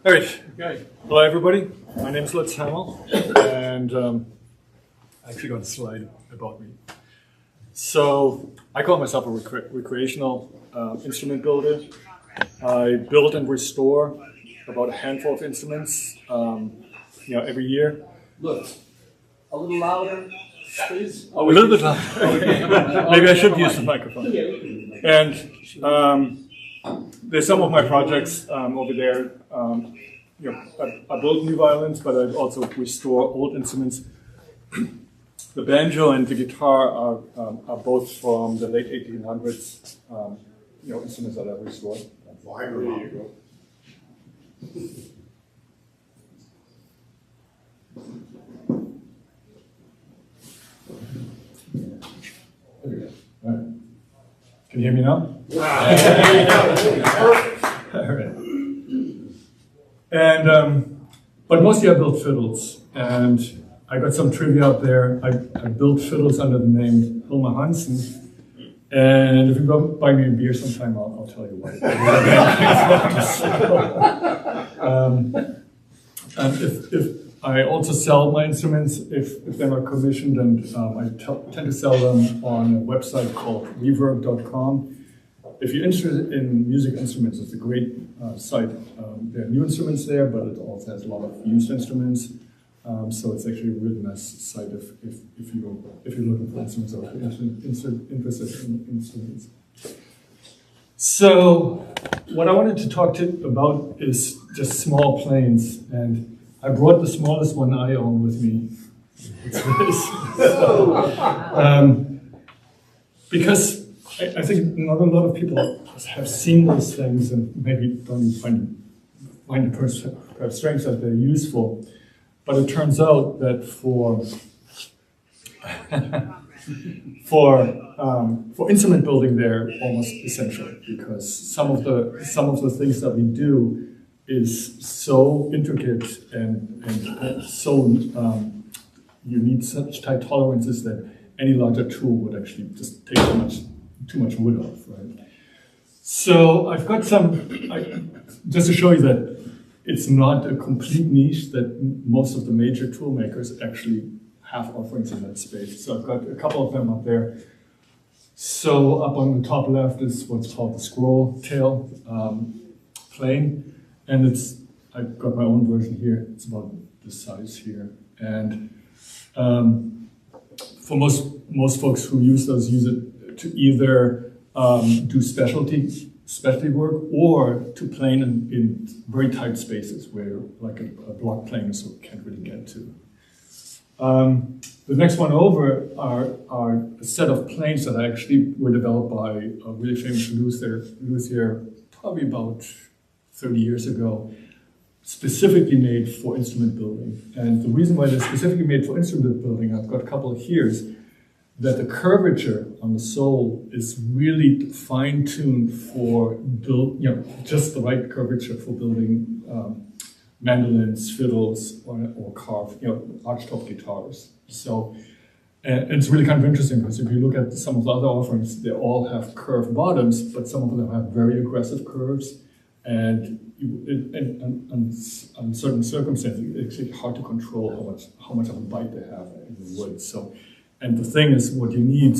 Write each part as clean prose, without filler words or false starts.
All right. Okay. Hello, everybody. My name is Lutz, Hamel, and I actually got a slide about me. So I call myself a recreational instrument builder. I build and restore about a handful of instruments, every year. Lutz, a little louder, please. A little bit louder. Maybe I should use the microphone. And there's some of my projects over there. I build new violins, but I also restore old instruments. The banjo and the guitar are both from the late 1800s. Instruments that I restored. There you go. There we go. All right. Can you hear me now? All right. And but mostly I build fiddles, and I got some trivia up there. I built fiddles under the name Hamel. And if you go buy me a beer sometime, I'll tell you why. And if I also sell my instruments if they're not commissioned, and I tend to sell them on a website called reverb.com. If you're interested in music instruments, it's a great site. There are new instruments there, but it also has a lot of used instruments. So it's actually a really nice site if you're looking for instruments or interested in instruments. So what I wanted to talk about is just small planes, and I brought the smallest one I own with me. It's this. Because I think not a lot of people have seen these things and maybe don't find it perhaps strange that they're useful. But it turns out that for instrument building, they're almost essential, because some of the things that we do is so intricate and so you need such tight tolerances that any larger tool would actually just take too much wood off, right? So I've got just to show you that it's not a complete niche, that most of the major tool makers actually have offerings in that space. So I've got a couple of them up there. So up on the top left is what's called the scroll tail plane. And I've got my own version here. It's about this size here. And for most folks who use those, use it to either do specialty work or to plane in very tight spaces where like a block plane can't really get to. The next one over are a set of planes that actually were developed by a really famous luthier probably about 30 years ago, specifically made for instrument building. And the reason why they're specifically made for instrument building, I've got a couple here, is that the curvature on the sole is really fine-tuned for just the right curvature for building mandolins, fiddles, or carved, archtop guitars. So it's really kind of interesting, because if you look at some of the other offerings, they all have curved bottoms, but some of them have very aggressive curves, and in certain circumstances, it's actually hard to control how much of a bite they have in the wood. So. And the thing is, what you need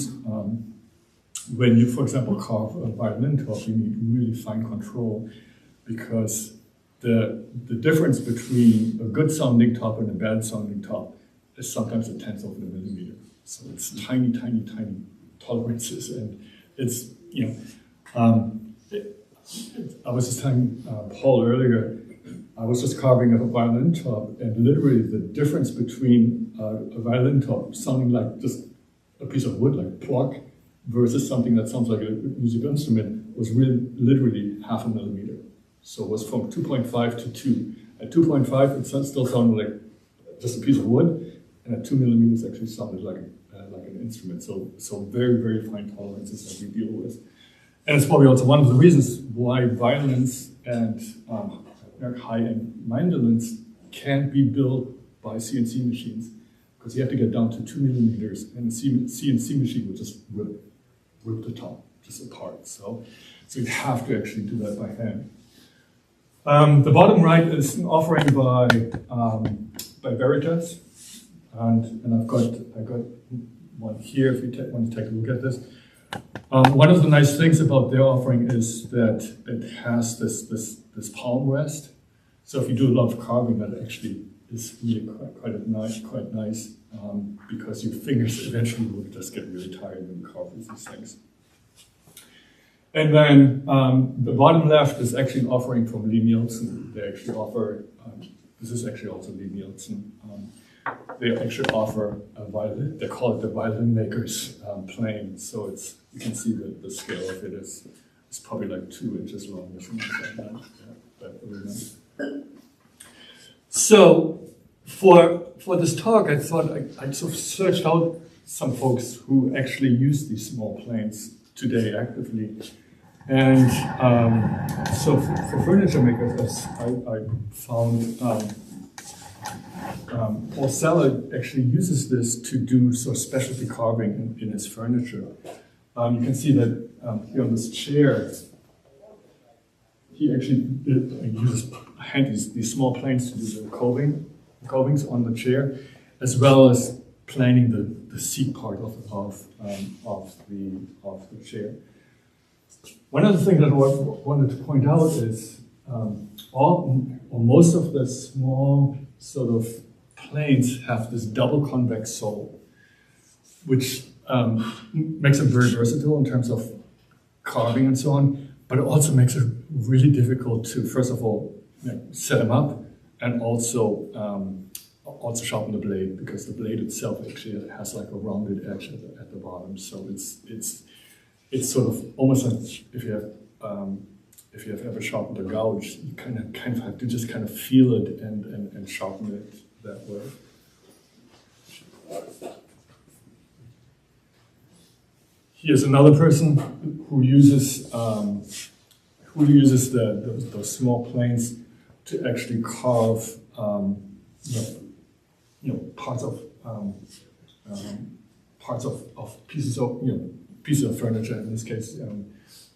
when you, for example, carve a violin top, you need really fine control, because the difference between a good sounding top and a bad sounding top is sometimes a tenth of a millimeter. So it's tiny, tiny, tiny tolerances, and it's I was just telling Paul earlier. I was just carving a violin top, and literally the difference between a violin top sounding like just a piece of wood, like pluck, versus something that sounds like a musical instrument was really literally half a millimeter. So it was from 2.5 to 2. At 2.5, it still sounded like just a piece of wood, and at 2 millimeters actually sounded like an instrument. So very, very fine tolerances that we deal with. And it's probably also one of the reasons why violins and high-end mandolins can't be built by CNC machines, because you have to get down to 2 millimeters, and a CNC machine would just rip the top just apart. So you have to actually do that by hand. The bottom right is an offering by Veritas, and I got one here if you want to take a look at this. One of the nice things about their offering is that it has this palm rest. So if you do a lot of carving, that actually is really quite nice because your fingers eventually will just get really tired when you carve with these things. And then the bottom left is actually an offering from Lee Nielsen. They actually offer, this is actually also Lee Nielsen. They actually offer a violin, they call it the violin maker's plane. So it's, you can see that the scale of it is probably like 2 inches long or something like that. But really nice. So for this talk, I thought I sort of searched out some folks who actually use these small planes today actively. And so for furniture makers, I found Paul Seller actually uses this to do sort of specialty carving in his furniture. You can see that here on this chair, he actually uses these small planes to do the covings on the chair, as well as planing the seat part of the chair. One other thing that I wanted to point out is most of the small sort of planes have this double convex sole, which makes them very versatile in terms of carving and so on, but it also makes it really difficult to, first of all, set them up and also sharpen the blade, because the blade itself actually has like a rounded edge at the bottom. So it's sort of almost like if you have ever sharpened a gouge, you kind of have to just kind of feel it and sharpen it that way. Here's another person who uses those small planes to actually carve parts of pieces of furniture. In this case,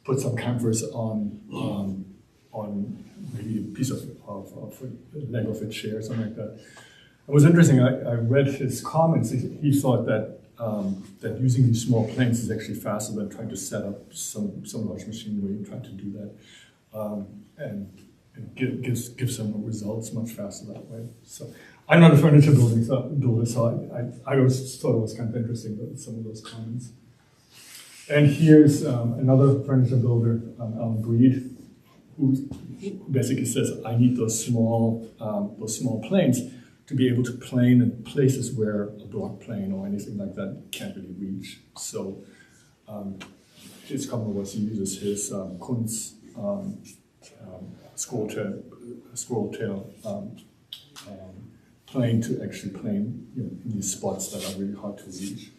put some canvas on maybe a piece of leg of a chair or something like that. It was interesting. I read his comments. He thought that using these small planes is actually faster than trying to set up some large machinery and trying to do that, and gives some results much faster that way. So I'm not a furniture builder, so I always thought it was kind of interesting with some of those comments. And here's another furniture builder, Alan Breed, who basically says, I need those small planes to be able to plane in places where a block plane or anything like that can't really reach. So his comment was he uses his Kunz scroll tail plane to actually plane in these spots that are really hard to reach.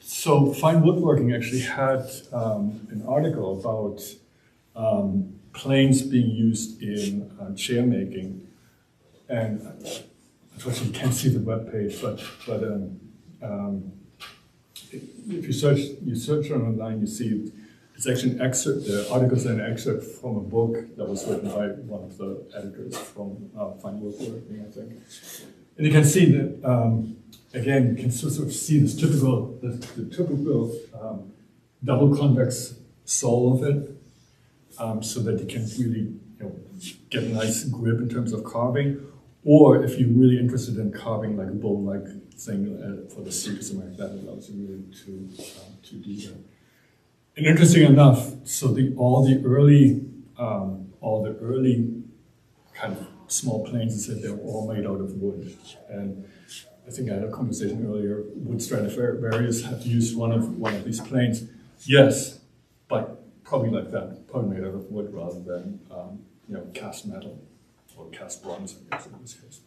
So Fine Woodworking actually had an article about planes being used in chair making, and unfortunately you can't see the webpage, but if you search online, you see it's actually an excerpt. The article is an excerpt from a book that was written by one of the editors from Fine Woodworking, I think. And you can see that, again, you can sort of see this typical double convex sole of it, so that you can really get a nice grip in terms of carving. Or if you're really interested in carving like a bowl-like thing for the seat or something like that, it allows you really to do that. And interesting enough, so all the early kind of small planes, they were all made out of wood. And I think I had a conversation earlier. Wood Stradivarius have used one of these planes. Yes, but probably like that, probably made out of wood rather than cast metal or cast bronze, I guess in this case.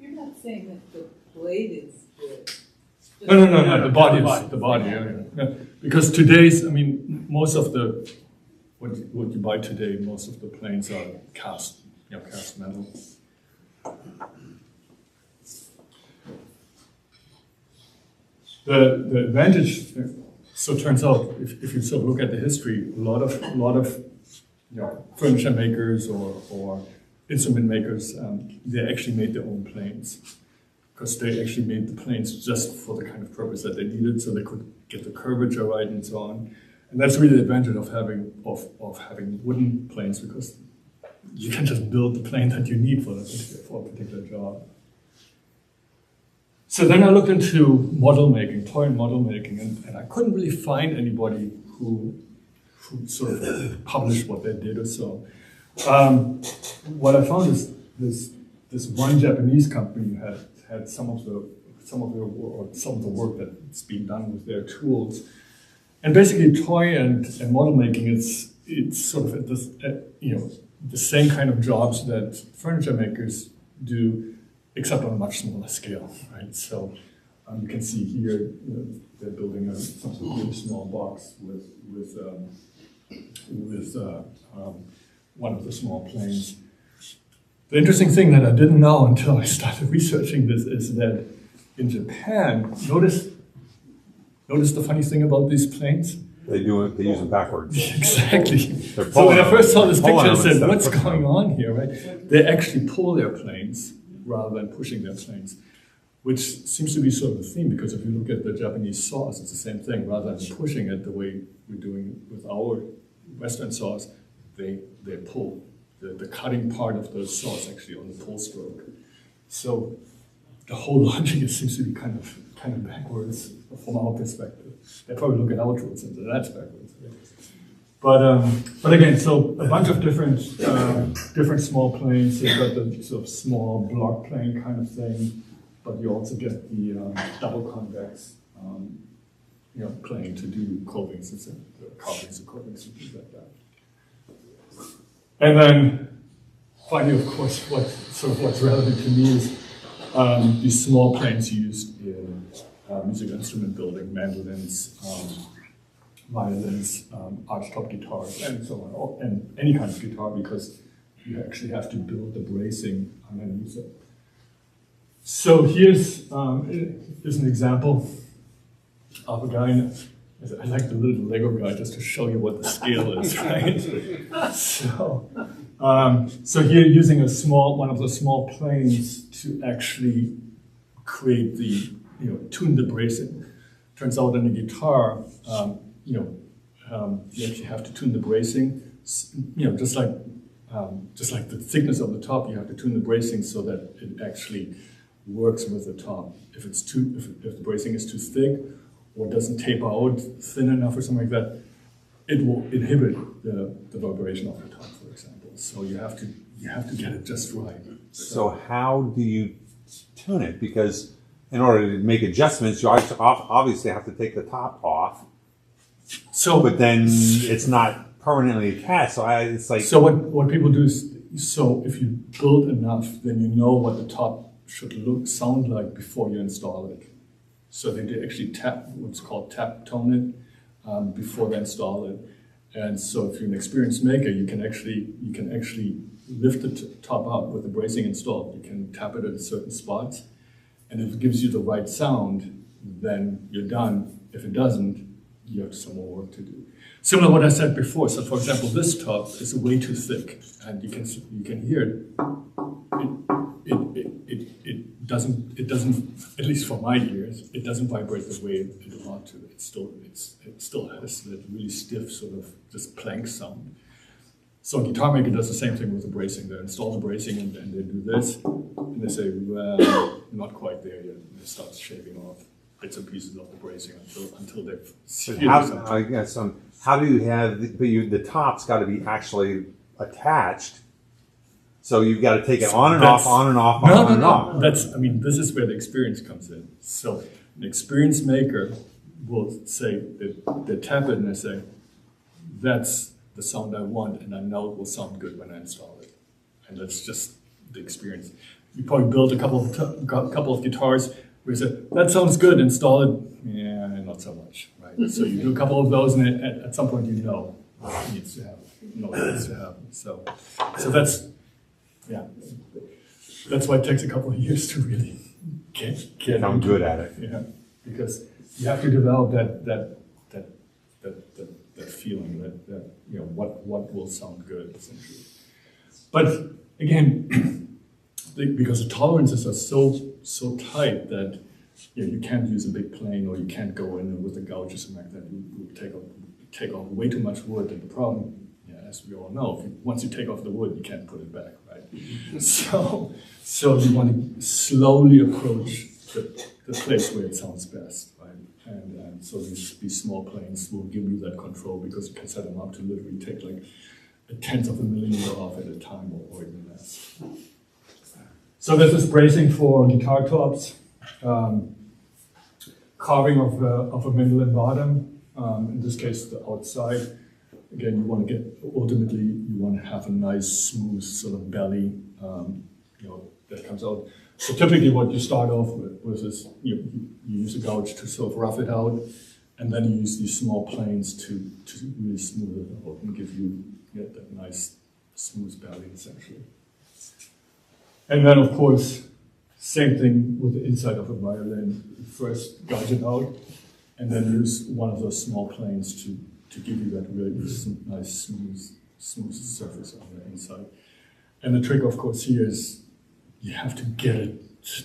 You're not saying that the blade is wood. No. The body. Yeah. Because today's, most of the what you buy today, most of the planes are cast metal. The advantage, so it turns out, if you sort of look at the history, a lot of furniture makers or instrument makers, they actually made their own planes, because they actually made the planes just for the kind of purpose that they needed, so they could get the curvature right and so on. And that's really the advantage of having wooden planes, because you can just build the plane that you need for a particular job. So then I looked into model making, toy and model making, and I couldn't really find anybody who sort of published what they did or so. What I found is this one Japanese company had some of the work that's being done with their tools, and basically toy and model making it's sort of the same kind of jobs that furniture makers do, except on a much smaller scale, right? So you can see here they're building some sort of really small box with one of the small planes. The interesting thing that I didn't know until I started researching this is that in Japan, notice the funny thing about these planes? They use them backwards. Exactly. So when I first saw this picture, I said, what's going on here, right? They actually pull their planes rather than pushing their planes, which seems to be sort of a theme, because if you look at the Japanese saws, it's the same thing. Rather than pushing it the way we're doing with our Western saws, they pull. The cutting part of the saw is actually on the pull stroke. So the whole logic seems to be kind of backwards from our perspective. They probably look at our tools and say that's backwards. But again, so a bunch of different small planes. You've got the sort of small block plane kind of thing, but you also get the double convex plane to do covings and carvings and covings and things like that. And then finally, of course, what's relevant to me is these small planes used in musical instrument building, mandolins, violins, archtop guitars, and so on, and any kind of guitar, because you actually have to build the bracing underneath it. So here's an example of a guy. I like the little Lego guy just to show you what the scale is, right? So here using one of the small planes to actually create tune the bracing. Turns out in a guitar, you actually have to tune the bracing, just like the thickness of the top, you have to tune the bracing so that it actually works with the top. If the bracing is too thick or doesn't taper out thin enough or something like that, it will inhibit the vibration of the top, for example. So you have to get it just right. So how do you tune it? Because in order to make adjustments, you obviously have to take the top off. But then it's not permanently attached. So it's like. So what people do is, if you build enough, then you know what the top should sound like before you install it. So they actually what's called tap tone it before they install it. And so if you're an experienced maker, you can actually lift the top out with the bracing installed. You can tap it at certain spots, and if it gives you the right sound, then you're done. If it doesn't, you have some more work to do. Similar to what I said before. So for example, this top is way too thick, and you can hear it. It doesn't, at least for my ears, it doesn't vibrate the way it ought to. It still has that really stiff sort of just plank sound. So a guitar maker does the same thing with the bracing. They install the bracing and they do this, and they say, well, not quite there yet. And they start shaving off bits and pieces of the bracing until they've. How do you have the top's got to be actually attached? So you've got to take it on and off, on and off, on and off. This is where the experience comes in. So an experienced maker will say, they tap it and they say, that's the sound I want, and I know it will sound good when I install it. And that's just the experience. You probably build a couple of guitars where you say, that sounds good, install it. Yeah, not so much, right? So you do a couple of those, and at some point you know what needs to happen. So that's why it takes a couple of years to really get I'm good at it. Yeah, because you have to develop that feeling that you know what will sound good essentially. But again, because the tolerances are so tight that you can't use a big plane, or you can't go in with a gouge or something like that. You take off way too much wood, and the problem, as we all know, once you take off the wood, you can't put it back, right? So you want to slowly approach the place where it sounds best, right? And so these small planes will give you that control, because you can set them up to literally take like a tenth of a millimeter off at a time, or even less. So this is bracing for guitar tops, carving of a mandolin bottom. In this case, the outside. Again, you want to ultimately you want to have a nice, smooth sort of belly, that comes out. So typically what you start off with is you use a gouge to sort of rough it out, and then you use these small planes to really smooth it out and give you that nice, smooth belly, essentially. And then, of course, same thing with the inside of a violin. First gouge it out, and then use one of those small planes to give you that really nice, smooth surface on the inside. And the trick, of course, here is you have to get it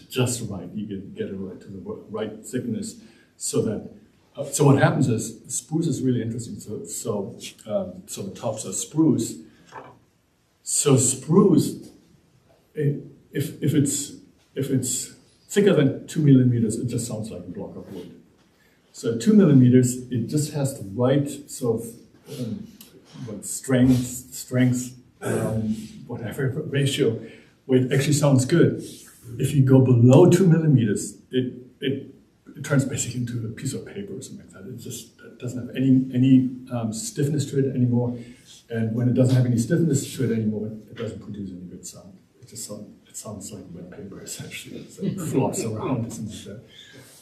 just right. You get it right to the right thickness, so that. So what happens is spruce is really interesting. So the tops are spruce. So spruce, if it's thicker than 2 millimeters, it just sounds like a block of wood. So 2 millimeters, it just has the right sort of strength, whatever ratio, where it actually sounds good. If you go below 2 millimeters, it turns basically into a piece of paper or something like that. It doesn't have any stiffness to it anymore. And when it doesn't have any stiffness to it anymore, it doesn't produce any good sound. It sounds like wet paper, essentially. So it flops around or something like that.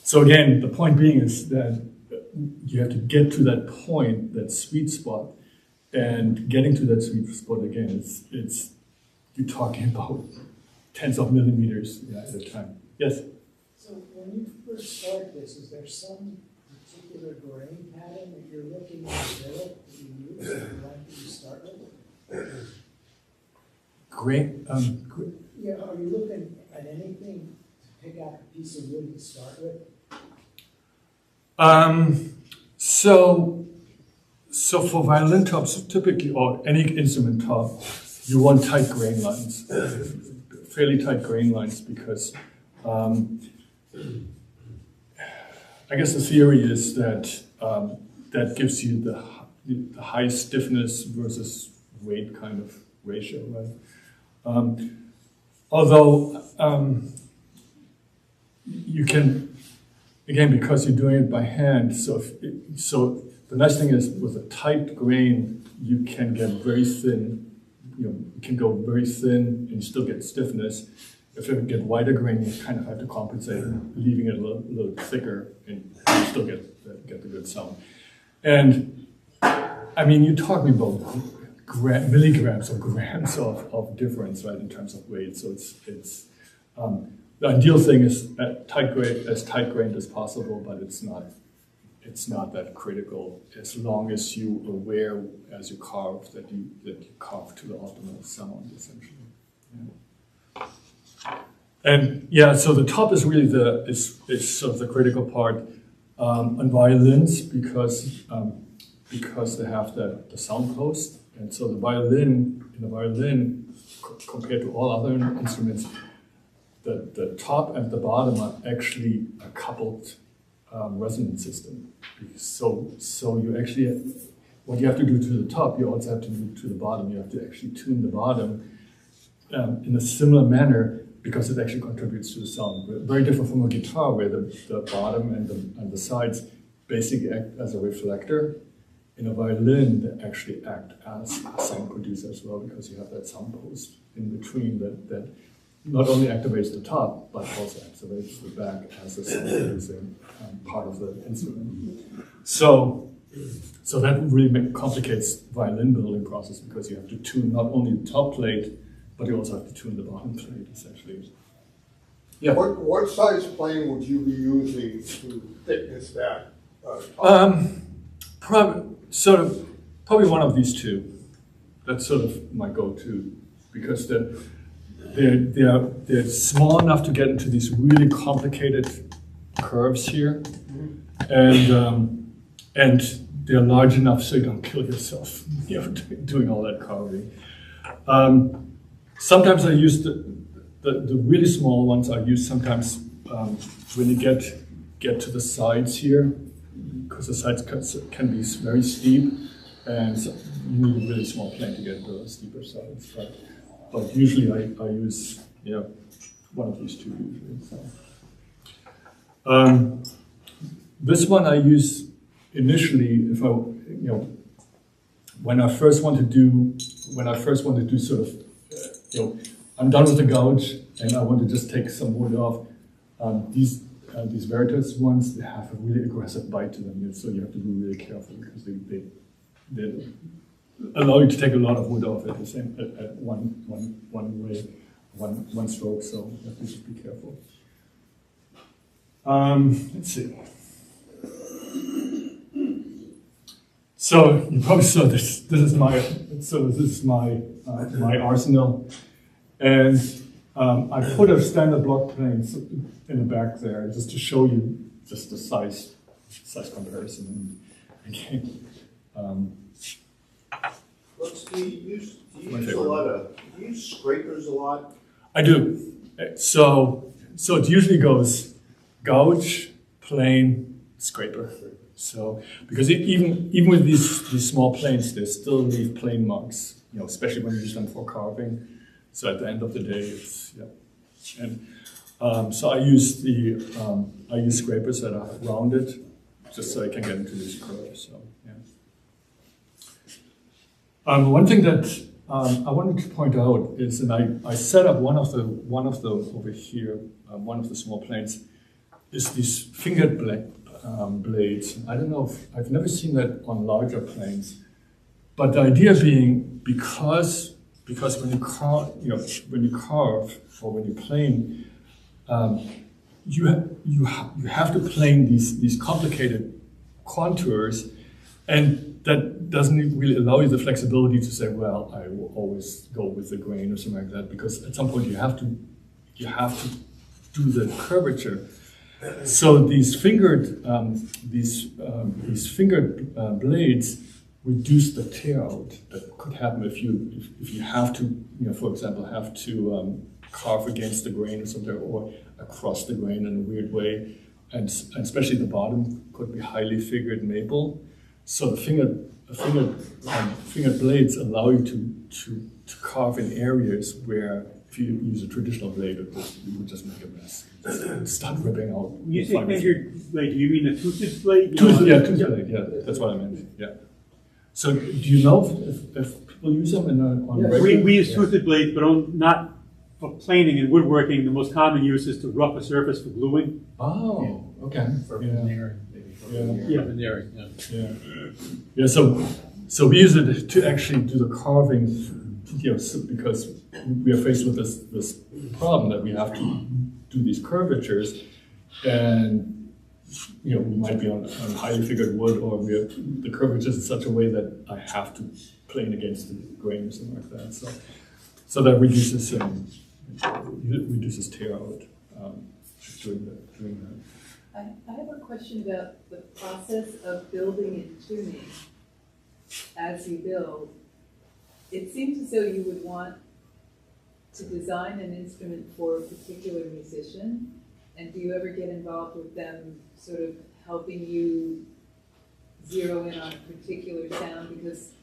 So again, the point being is that you have to get to that point, that sweet spot, and getting to that sweet spot again, it's you're talking about tens of millimeters at a time. Yes? So when you first start this, is there some particular grain pattern that you're looking to develop that you use, the one that you start with? Grain? Yeah, are you looking at anything to pick out a piece of wood to start with? So for violin tops, typically, or any instrument top, you want tight grain lines, fairly tight grain lines, because I guess the theory is that that gives you the high stiffness versus weight kind of ratio, right? Although you can, again, because you're doing it by hand, so the nice thing is with a tight grain, you can get very thin. You can go very thin and still get stiffness. If you get wider grain, you kind of have to compensate, leaving it a little thicker, and you still get the good sound. And I mean, you're talking about milligrams or grams of difference, right, in terms of weight. So it's the ideal thing is as tight grained as possible, but it's not that critical, as long as you are aware as you carve that you carve to the optimal sound, essentially. Yeah. And yeah, so the top is really is sort of the critical part on violins, because they have the sound post, and so the violin compared to all other instruments, the top and the bottom are actually a coupled resonance system. So you actually, what you have to do to the top, you also have to do to the bottom. You have to actually tune the bottom in a similar manner, because it actually contributes to the sound. Very different from a guitar, where the bottom and the sides basically act as a reflector. In a violin, they actually act as a sound producer as well, because you have that sound post in between that not only activates the top, but also activates the back as a sound producing part of the instrument. So that really complicates violin building process, because you have to tune not only the top plate, but you also have to tune the bottom plate, essentially. Yeah. What size plane would you be using to thickness that? Top? Probably one of these two. That's sort of my go-to because they're small enough to get into these really complicated curves here, and they're large enough so you don't kill yourself, doing all that carving. Sometimes I use the really small ones. I use sometimes when you get to the sides here, because the sides can be very steep, and so you need a really small plane to get the steeper sides. But usually I use one of these two usually. So. This one I use initially if I when I first want to do sort of I'm done with the gouge and I want to just take some wood off. These Veritas ones, they have a really aggressive bite to them, so you have to be really careful because they allow you to take a lot of wood off at one stroke. So you have to just be careful. Let's see. So you probably saw this. This is my arsenal, and I put a standard block plane in the back there just to show you just the size comparison. Okay. Lutz, do you use scrapers a lot? I do. So it usually goes gouge, plane, scraper. So because even with these small planes, they still leave plane marks. Especially when you use them for carving. So at the end of the day, it's and so I use scrapers that are rounded, just so I can get into these curves. So one thing that I wanted to point out is, and I set up one of the over here, one of the small planes, is these fingered blades. I don't know if I've never seen that on larger planes, but the idea being because when you carve or when you plane, you have to plane these complicated contours, and that doesn't really allow you the flexibility to say, well, I will always go with the grain or something like that, because at some point you have to do the curvature. So these fingered blades reduce the tear out that could happen if you have to, for example, have to carve against the grain or something, or across the grain in a weird way, and especially the bottom could be highly figured maple. So the fingered blades allow you to carve in areas where if you use a traditional blade, you would just make a mess. Start ripping out. When you say fingered blade, do you mean a toothed blade? Toothed blade, yeah, that's what I meant, yeah. So do you know if people use them on regular? We use toothed blades, but not for planing and woodworking. The most common use is to rough a surface for gluing. Oh, okay. For veneering, maybe. Veneering, yeah. So we use it to actually do the carving, because we are faced with this problem that we have to do these curvatures, and we might be on highly figured wood, or we have the curvatures in such a way that I have to plane against the grain or something like that. So that reduces tear out doing that. I have a question about the process of building and tuning as you build. It seems as though you would want to design an instrument for a particular musician, and do you ever get involved with them sort of helping you zero in on a particular sound? Because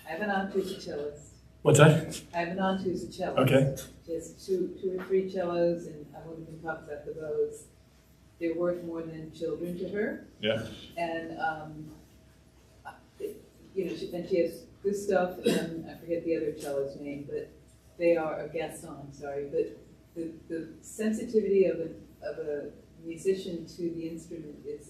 I have an aunt who's a cellist. What's that? I have an aunt who's a cellist. Okay. She has two or three cellos, and I won't even talk about the bows. They're worth more than children to her. Yeah. And she has good stuff, and I forget the other cello's name, but they are a Gaston, sorry. But the sensitivity of a musician to the instrument it's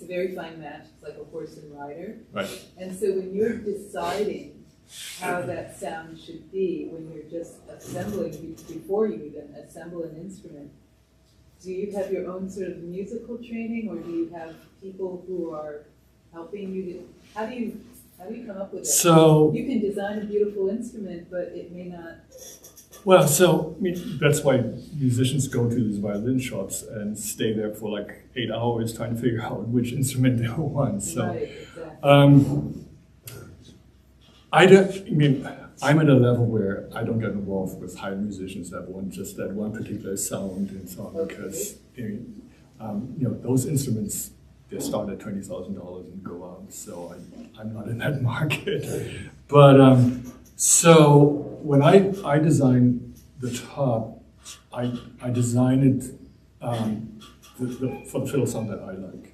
a very fine match. It's like a horse and rider. Right. And so when you're deciding how that sound should be, when you're just assembling, before you even assemble an instrument, do you have your own sort of musical training, or do you have people who are helping you to, how do you come up with it? So, You can design a beautiful instrument, but it may not. well, so I mean, that's why musicians go to these violin shops and stay there for like 8 hours trying to figure out which instrument they want. So, Right, exactly. I mean, I'm at a level where I don't get involved with high musicians that want just that one particular sound and so on, because you know, those instruments, they start at $20,000 and go up. So I'm not in that market. But so when I designed the top, I designed it for the fiddle sound that I like.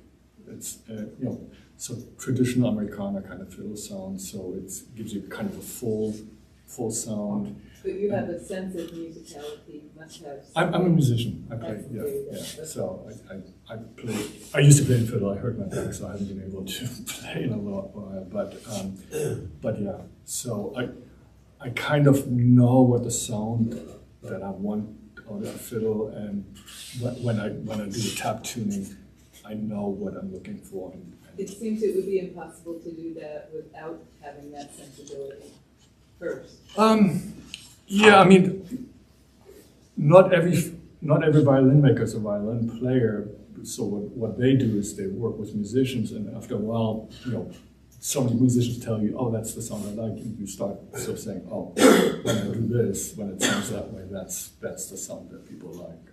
It's you know, so traditional Americana kind of fiddle sound. So it gives you kind of a full sound. But you have a sense of musicality, you must have. I'm a musician. I play, yeah. So I play. I used to play in fiddle. I hurt my back, so I haven't been able to play in a while. But yeah. So I kind of know what the sound that I want out of the fiddle, and when I do the tap tuning, I know what I'm looking for. It seems it would be impossible to do that without having that sensibility first. Yeah, I mean, not every violin maker is a violin player. So what they do is they work with musicians, and after a while, you know, so many musicians tell you, "Oh, that's the sound I like," and you start sort of saying, "Oh, when I do this, when it sounds that way, that's the sound that people like."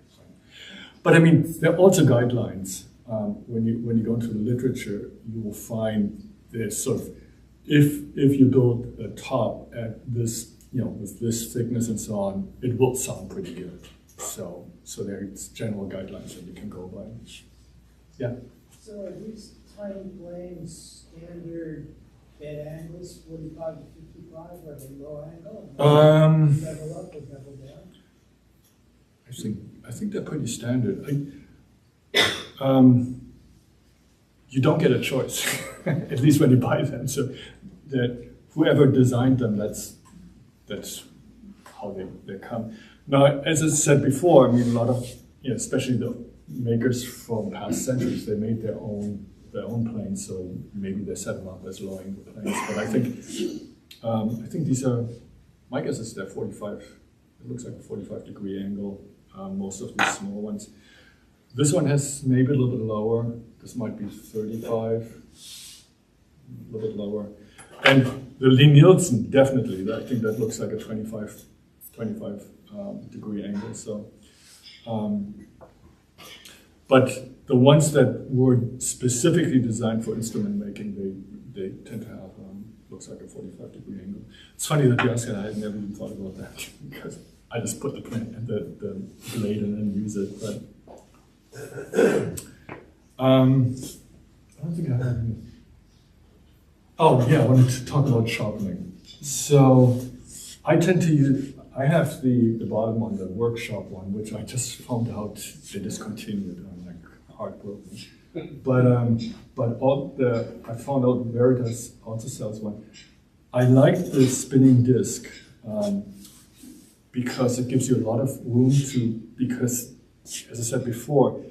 But I mean, there are also guidelines. When you go into the literature, you will find there's sort of, if you build a top at this, you know, with this thickness and so on, it will sound pretty good. So there's general guidelines that you can go by. Yeah. So are these tiny planes standard bed angles, 45 to 55, or are they low angle? Bevel up or bevel down? I think they're pretty standard. You don't get a choice, at least when you buy them. So that whoever designed them, that's how they come. Now, as I said before, I mean, a lot of, you know, especially the makers from past centuries, they made their own planes. So maybe they set them up as low angle planes. But I think these are, my guess is they're 45. It looks like a 45-degree angle. Most of these small ones. This one has maybe a little bit lower. This might be 35, a little bit lower. And the Lee Nielsen, definitely, I think that looks like a 25 degree angle. So, but the ones that were specifically designed for instrument making, they tend to have, looks like a 45-degree angle. It's funny that you ask that. I had never even thought about that because I just put the blade in and use it. But I don't think I have any. Oh yeah, I wanted to talk about sharpening. So I tend to use, I have the bottom one, the workshop one, which I just found out they discontinued. I'm like heartbroken. But I found out Veritas also sells one. I like the spinning disc because it gives you a lot of room because as I said before,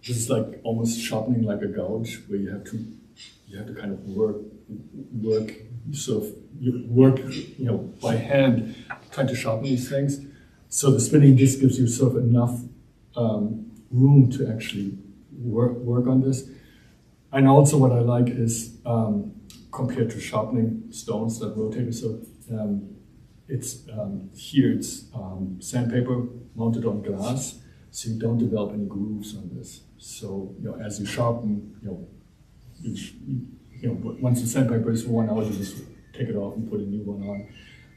this is like almost sharpening like a gouge, where you have to kind of work by hand, trying to sharpen these things. So the spinning disc gives you sort of enough room to actually work on this. And also what I like is compared to sharpening stones that rotate. So it's sandpaper mounted on glass. So you don't develop any grooves on this. So as you sharpen, once the sandpaper is worn out, you just take it off and put a new one on,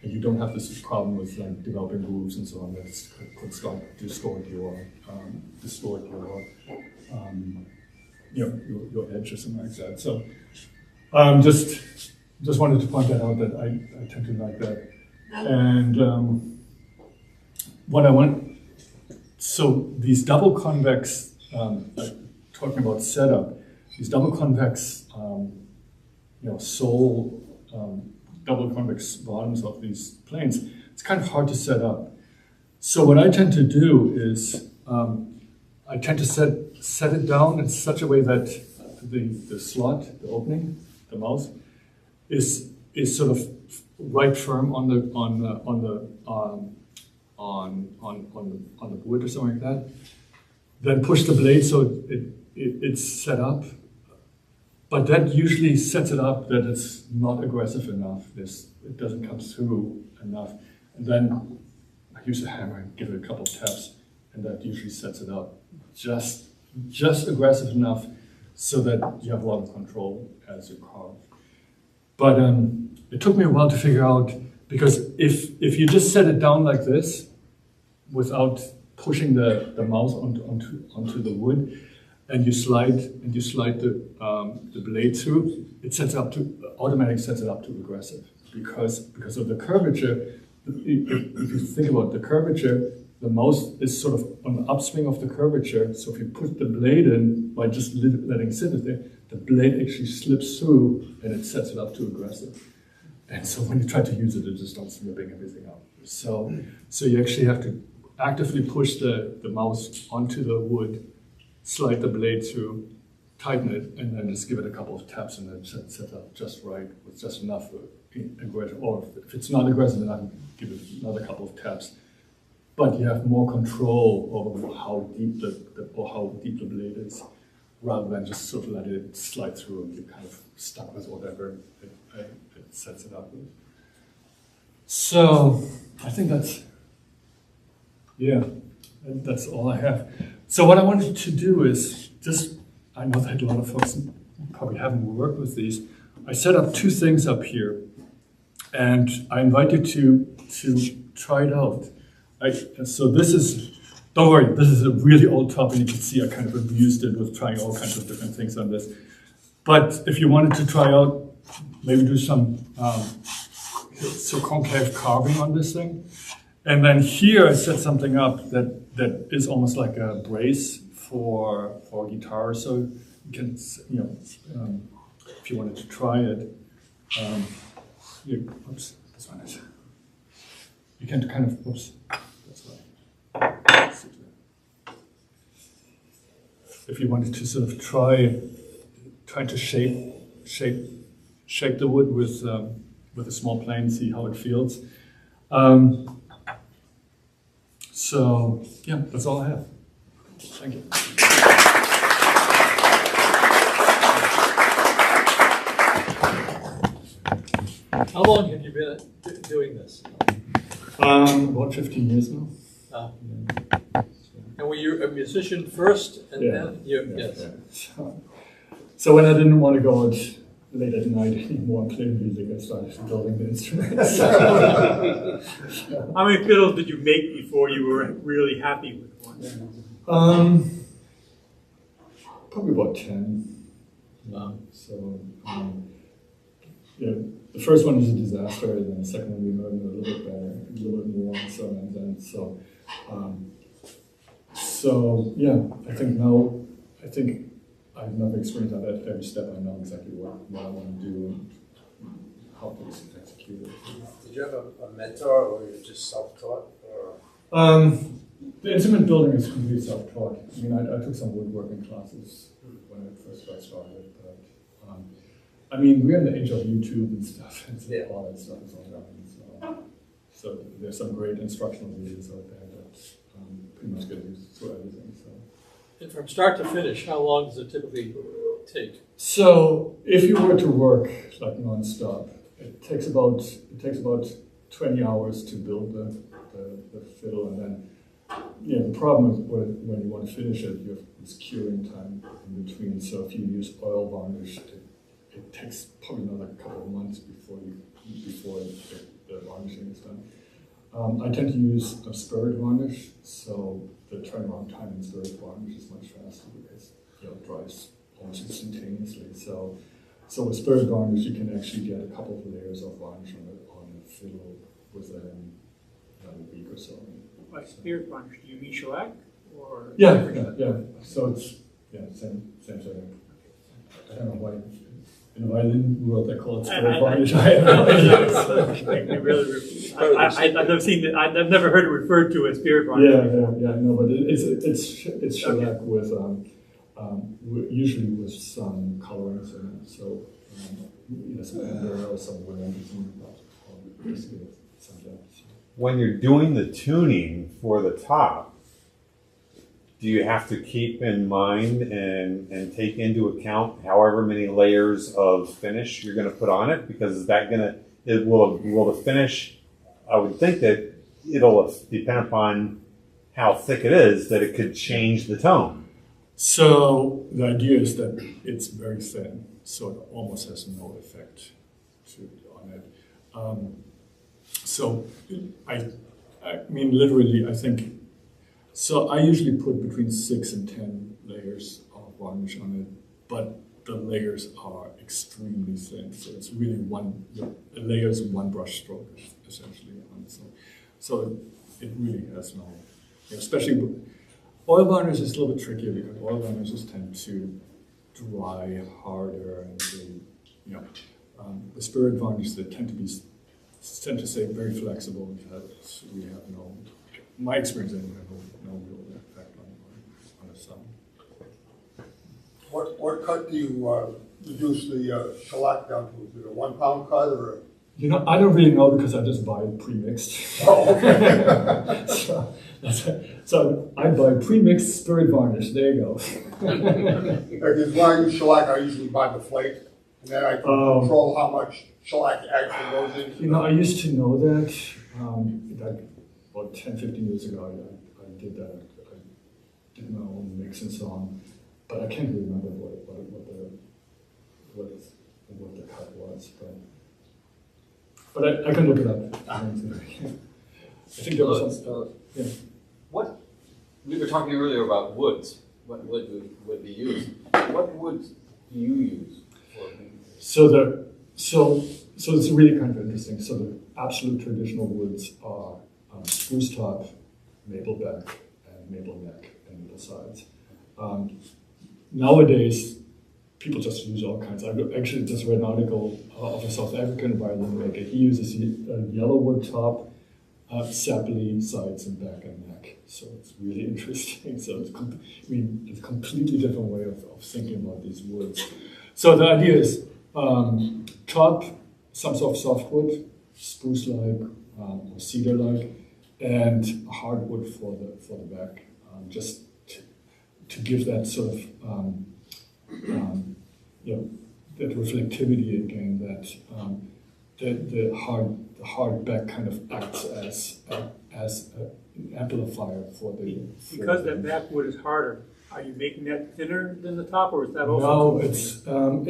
and you don't have this problem with like developing grooves and so on that could start to distort your edge or something like that. So just wanted to point that out that I tend to like that, and what I want. So these double convex, talking about setup, these double convex, double convex bottoms of these planes, it's kind of hard to set up. So what I tend to do is I tend to set it down in such a way that the slot, the opening, the mouse, is sort of right firm on the wood or something like that. Then push the blade so it's set up. But that usually sets it up that it's not aggressive enough. It doesn't come through enough. And then I use a hammer and give it a couple of taps, and that usually sets it up just aggressive enough so that you have a lot of control as you carve. But it took me a while to figure out, because if you just set it down like this without pushing the mouse onto the wood, and you slide the blade through, it automatically sets it up to aggressive because of the curvature. If you think about the curvature, the mouse is sort of on the upswing of the curvature. So if you put the blade in by just letting it sit there, the blade actually slips through and it sets it up to aggressive. And so when you try to use it, it just starts ripping everything up. So you actually have to actively push the mouse onto the wood, slide the blade through, tighten it, and then just give it a couple of taps and then set it up just right with just enough aggressive. Or if it's not aggressive enough, give it another couple of taps. But you have more control over how deep the blade is, rather than just sort of let it slide through and you're kind of stuck with whatever it sets it up with. So I think that's all I have. So what I wanted to do is I know that a lot of folks probably haven't worked with these. I set up two things up here, and I invite you to try it out. So this is, don't worry, this is a really old top, and you can see I kind of abused it with trying all kinds of different things on this. But if you wanted to try out, maybe do some concave carving on this thing. And then here I set something up that is almost like a brace for guitar. So you can, if you wanted to try it, oops, this one is. You can kind of, oops, that's right. If you wanted to sort of try to shape the wood with a small plane, see how it feels. So yeah, that's all I have. Thank you. How long have you been doing this? About 15 years now. And were you a musician first, and then you? Yes. Yeah. So when I didn't want to go out late at night anymore and play music, I started building the instruments. How many fiddles did you make before you were really happy with one? Probably about 10. Wow. So the first one was a disaster, and then the second one we learned a little bit better, a little bit more, and so and then so yeah, I think I have enough experience on that every step. I know exactly what I want to do and how to execute it. Did you have a mentor, or you just self-taught? The instrument building is completely self-taught. I mean, I took some woodworking classes when I first got started, but I mean, we're in the age of YouTube and stuff, and so all that stuff is online. So there's some great instructional videos out there that pretty much get used for everything. So. And from start to finish, how long does it typically take? So if you were to work like non-stop, it takes about 20 hours to build the fiddle, and then the problem is when you want to finish it, you have this curing time in between. So if you use oil varnish, it takes probably another couple of months before the varnishing is done. I tend to use a spirit varnish, so the turnaround time in spirit varnish is much faster because it dries almost instantaneously. So with spirit varnish, you can actually get a couple of layers of varnish on the fiddle within a week or so. By spirit varnish, do you mean shellac or? Yeah. So it's same thing. I don't know why. In the violin world, they call it spirit varnish. I have no idea. I've never seen it. I've never heard it referred to as spirit varnish. Yeah. No, but it's shellac with usually with some colorings in it. So either some amber or some wood, something. When you're doing the tuning for the top, do you have to keep in mind and take into account however many layers of finish you're going to put on it? Because is that will the finish? I would think that it'll depend upon how thick it is that it could change the tone. So the idea is that it's very thin, so it almost has no effect on it. So I mean, literally, I think. So I usually put between 6 and 10 layers of varnish on it, but the layers are extremely thin. So it's really a layer is one brush stroke essentially. So it really has no, especially with oil varnish is a little bit trickier because oil varnishes tend to dry harder and the spirit varnish they tend to stay very flexible because we have no. My experience anyway, no real effect on the sound. What cut do you reduce the shellac down to? Is it a 1 pound cut or? I don't really know because I just buy it pre-mixed. Oh, okay. so I buy pre-mixed spirit varnish. There you go. Because when I use shellac, I usually buy the flake, and then I can control how much shellac actually goes in. I used to know that. About 10, 15 years ago, I did that. I did my own mix and so on, but I can't remember what the cut was. But I can look it up. I think there was some. Yeah. What we were talking earlier about woods. What wood would be used? What woods do you use for? So it's really kind of interesting. So the absolute traditional woods are spruce top, maple back, and maple neck, and maple sides. Nowadays, people just use all kinds. I actually just read an article of a South African violin maker. He uses a yellow wood top, sapling sides, and back and neck. So it's really interesting. So it's a completely different way of thinking about these woods. So the idea is top, some sort of softwood, spruce-like or cedar-like, and hardwood for the back, just to give that sort of that reflectivity again. That the hard back kind of acts as an amplifier for the. Because that backwood is harder, are you making that thinner than the top, or is that also? No,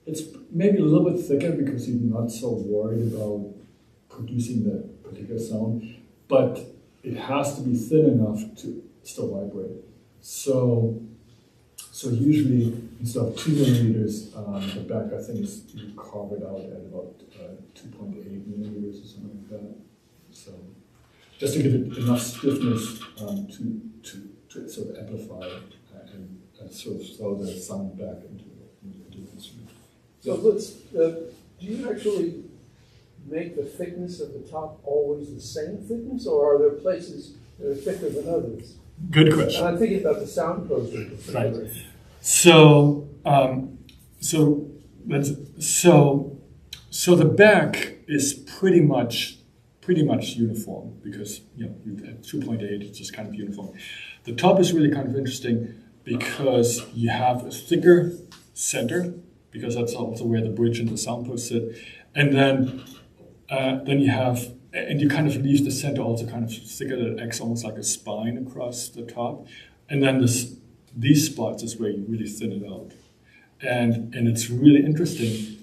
it's maybe a little bit thicker because you're not so worried about producing that particular sound, but it has to be thin enough to still vibrate. So usually instead of 2 millimeters, the back I think is you carve it out at about 2.8 millimeters or something like that. So just to give it enough stiffness to sort of amplify and sort of throw the sound back into the instrument. So Lutz, do you actually make the thickness of the top always the same thickness, or are there places that are thicker than others? Good question. And I'm thinking about the sound poster. Right. So the back is pretty much uniform because you at 2.8 it's just kind of uniform. The top is really kind of interesting because you have a thicker center because that's also where the bridge and the sound post sit, and then you have. And you kind of leave the center also kind of thicker, that acts almost like a spine across the top. And then these spots is where you really thin it out. And it's really interesting.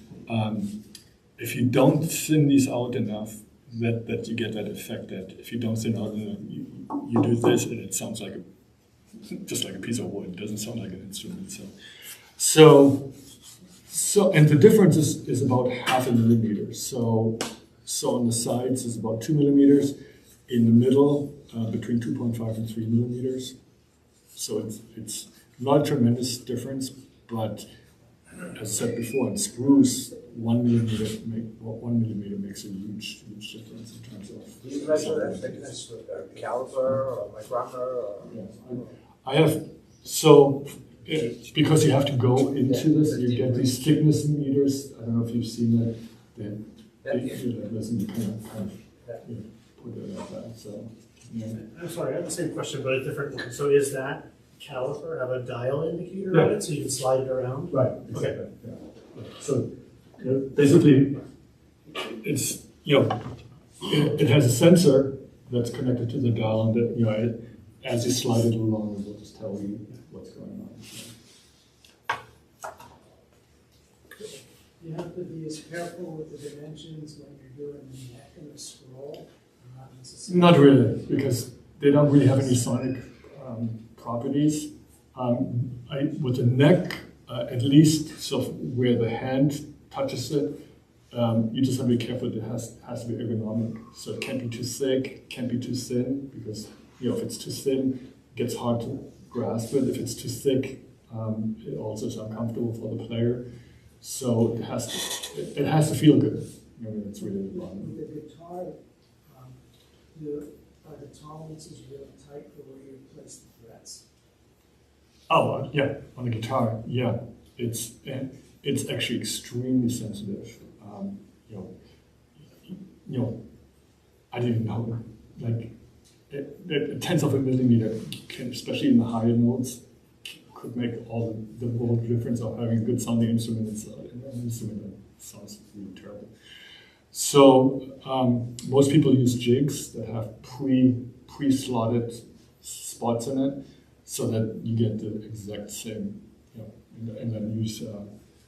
If you don't thin these out enough, that you get that effect that if you don't thin out enough, you do this and it sounds like just like a piece of wood. It doesn't sound like an instrument. So and the difference is about 0.5 millimeter. So on the sides is about 2 millimeters. In the middle, between 2.5 and 3 millimeters. So it's not a tremendous difference, but as said before, in spruce, 1 millimeter makes a huge difference in terms of. Do you measure that thickness with a caliper or a micrometer or? Yeah, I have, so, because you have to go into this, you get these thickness meters. I don't know if you've seen that. Listen, you kind of put it like that. So, yeah. I'm sorry, I have the same question, but a different one. So is that caliper have a dial indicator on it, so you can slide it around? Right. Exactly. Yeah. So basically, it's it has a sensor that's connected to the dial, and that as you slide it along, it will just tell you what's going on. You have to be as careful with the dimensions when you're doing the neck and the scroll. Not necessarily. Not really, because they don't really have any sonic properties. With the neck, at least, so where the hand touches it, you just have to be careful. It has to be ergonomic. So it can't be too thick, can't be too thin, because if it's too thin, it gets hard to grasp it. If it's too thick, it also is uncomfortable for the player. So it has to feel good. It's really important. With the guitar, are the tolerances really tight for where you place the frets? Oh, yeah, on the guitar, yeah. It's actually extremely sensitive. I didn't know, like, tenths of a millimeter can, especially in the higher notes, could make all the world difference of having a good sounding instrument. It's an instrument that sounds really terrible. So most people use jigs that have pre-slotted spots in it, so that you get the exact same, and then use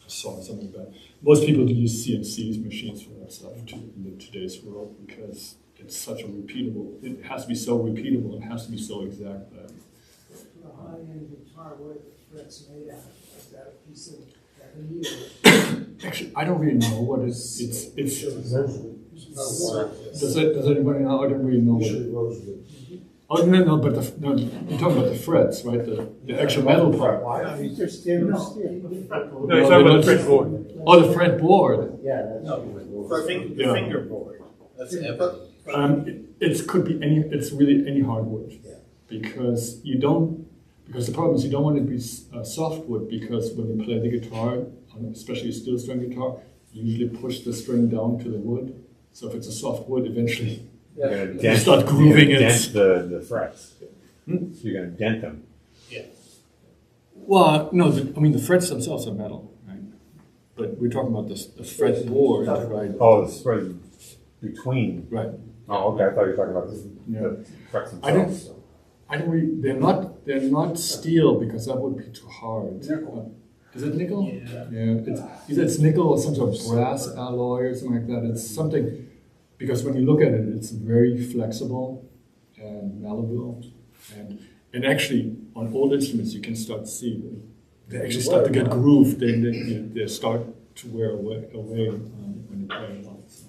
something like that. Most people use CNC machines for that stuff in today's world, because it's such a repeatable. It has to be so repeatable. It has to be so exact that. For a high-end guitar, what are the frets made out of? Is that a piece of ebony or? Actually, I don't really know what it's. Does anybody know? I don't really know what it. Oh no! But you're talking about the frets, right? The actual metal part. These are stainless steel. No, he's talking about the fretboard. Oh, the fretboard. Yeah, that's. The fingerboard. That's It could be any. It's really any hardwood. Yeah. Because the problem is you don't want it to be soft wood, because when you play the guitar, especially a steel string guitar, you usually push the string down to the wood. So if it's a soft wood, eventually you start grooving it. Dent the frets. You're going to dent them. Well, no, the frets themselves are metal, right? But we're talking about the fretboard, right? Oh, the spread between. Right. Oh, okay. I thought you were talking about the frets themselves. They're not steel, because that would be too hard. Is it nickel? Yeah. Either it's nickel or some sort of brass alloy or something like that. It's something, because when you look at it, it's very flexible and malleable, and actually on old instruments you can start to see they actually start to get grooved. They start to wear away when you play a lot. So.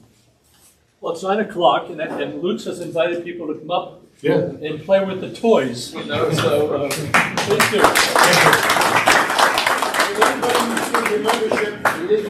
Well, it's 9 o'clock, and Lutz has invited people to come up and play with the toys, so please do. If anybody needs to do membership,